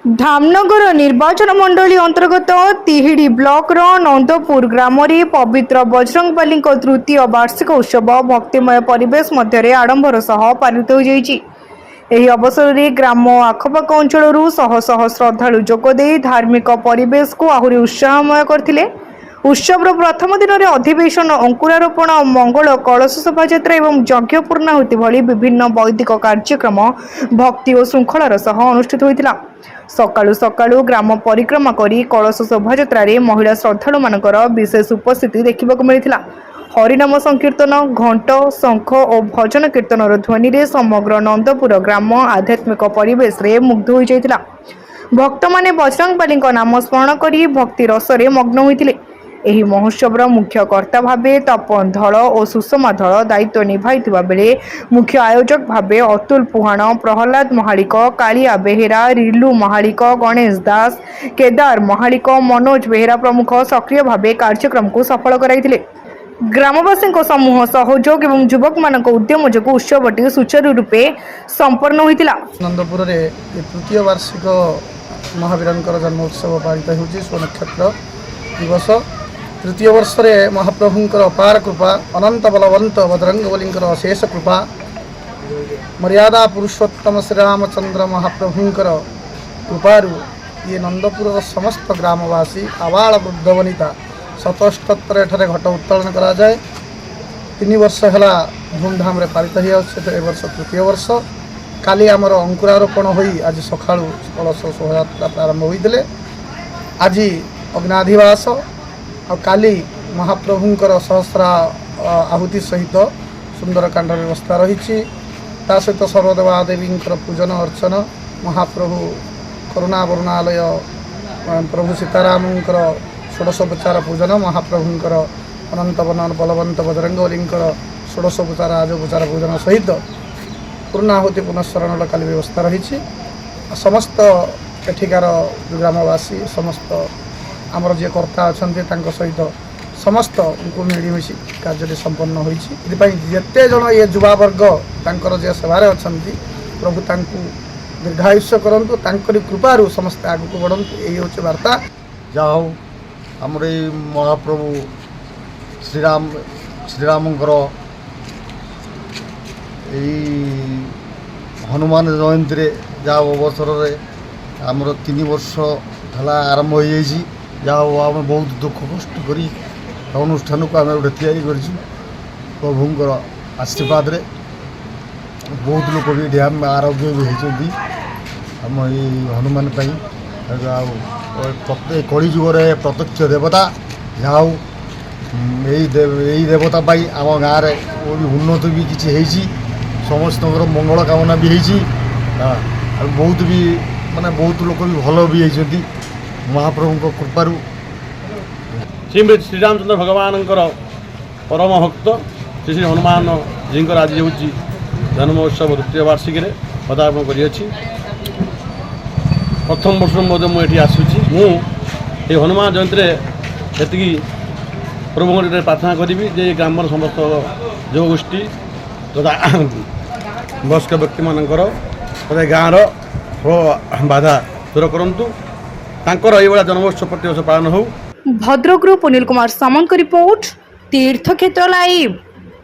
धामनगर निर्वाचन मंडली अंतर्गत तिहिडी ब्लॉकर नंदपुर ग्राम पवित्र बजरंगबली तृतीय वार्षिक उत्सव भक्तिमय परिवेश मध्य आडंबर सह पालित हो जाइछि। एही अवसर में ग्राम आखपाख अंचल शह शह श्रद्धालु जोगदे धार्मिक परिवेश को आहुरी उत्साहमय करथिले। उत्सव प्रथम दिन में अधिवेशन अंकुरारोपण मंगल कलश शोभायात्रा और यज्ञ पूर्णाहुति भली विभिन्न वैदिक कार्यक्रम भक्ति और श्रृंखलार सह अनुष्ठित होइतिला। सकाळु सकाळु ग्राम परिक्रमा करी कलश शोभायात्रा महिला श्रद्धालु मानकर विशेष उपस्थिति देखा मिलता। हरिनाम संकीर्तन घंट शंख और भजन कीर्तन ध्वनि रे समग्र नंदपुर ग्राम आध्यात्मिक परिवेश रे मुग्ध हो जाइतिला। भक्त माने बजरंगबली नाम स्मरण करी भक्ति रस रे मग्न होइतिले। एही महोत्सव मुख्य कर्ता भावे तपन धल और सुषमा धल दायित्व निभाइथिबा बेले मुख्य आयोजक भावे अतुल पुहाण, प्रहलाद महालिक, कालिया बेहेरा, रिलू महालिक, गणेश दास, केदार महालिक, मनोज बेहेरा प्रमुख सक्रिय भावे कार्यक्रम को सफल कराइथिले। ग्रामवासी समूह सहयोग और युवक मान उद्यम जो उत्सवटी सुचारू रूपे संपन्न होइतिला। नंदपुर रे तृतीय वार्षिक महावीरंकर जन्मोत्सव पालित होउछि। स्वनक्षत्र दिवस तृतीय वर्ष रे महाप्रभुंकर अपार कृपा, अनंत बलवंत बजरंगबलींकर अशेष कृपा, मर्यादा पुरुषोत्तम श्री रामचंद्र महाप्रभुंकर कृपारु ये नंदपुर समस्त ग्रामवासी आबाल वृद्ध वनिता सतस्तत्र एठारे घट उत्तोलन करा जाए। 3 वर्ष है धूमधाम रे पालित हो वर्ष तृतीय वर्ष। काली आमर अंकुरारोपण होई आज सकाळु कलश शोभायात्रा प्रारंभ होइतिले। आज अग्नाधिवास और काली महाप्रभुंकर सहस्रा आहुति सहित सुंदरकांड व्यवस्था रही। सहित सर्वदेवा देवींकर पूजन अर्चन, महाप्रभु करुणा वरुणालय प्रभु सीतारामंकर षोडशोपचार पूजन, महाप्रभुंकर अनंत बलवंत बजरंगबलींकर षोडशोपचार आजोपचार पूजन सहित पूर्णाहुति पुनस्मरण काली व्यवस्था रही। समस्त एठिकार ग्रामवासी समस्त आमर जे कर्ता अच्छा सहित समस्त उनको मिलमिशि कार्य संपन्न होते जन ये युवावर्ग तांकर जे सेवार अच्छा प्रभु तांकु दीर्घायुष्य करंतु, तांकरी कृपारु समस्त आगु बढ़ंतु। यही हूँ वार्ता। जाओ आमर महाप्रभु श्रीरामंकर हनुमान जयंती रे जा अवसर रे आमर 3 वर्ष है आरंभ हो जाइए। जाओ आम बहुत दुख कष्ट करी अनुष्ठान को आम गोटे तैयारी कर प्रभुंकर आशीर्वाद रे बहुत लोग भी ध्यान आरोग्य भी होती आम ये हनुमान प्रत्येक कली जुग प्रत्यक्ष देवता जाओ यही देवता आम गाँव में उन्नति भी किसी समस्त मंगल कामना भी बहुत भी माने बहुत लोग भी भल भी होती महाप्रभु कृपारू। श्री रामचंद्र भगवान परम भक्त श्री श्री हनुमान जी आज हूँ जन्मोत्सव तृतीय वार्षिक पदार्पण कर प्रथम वर्ष मुझे मुझे आसूँ ये हनुमान जयंती जी प्रभु प्रार्थना करी जे ग्राम समस्त जो गोष्ठी तथा वयस्क व्यक्ति मानकर गाँव बाधा दूर करूँ तांकर ये जन्मोत्सव प्रति वर्ष पालन हो। भद्रकरू पुनील कुमार सामंत रिपोर्ट तीर्थक्षेत्र लाइव।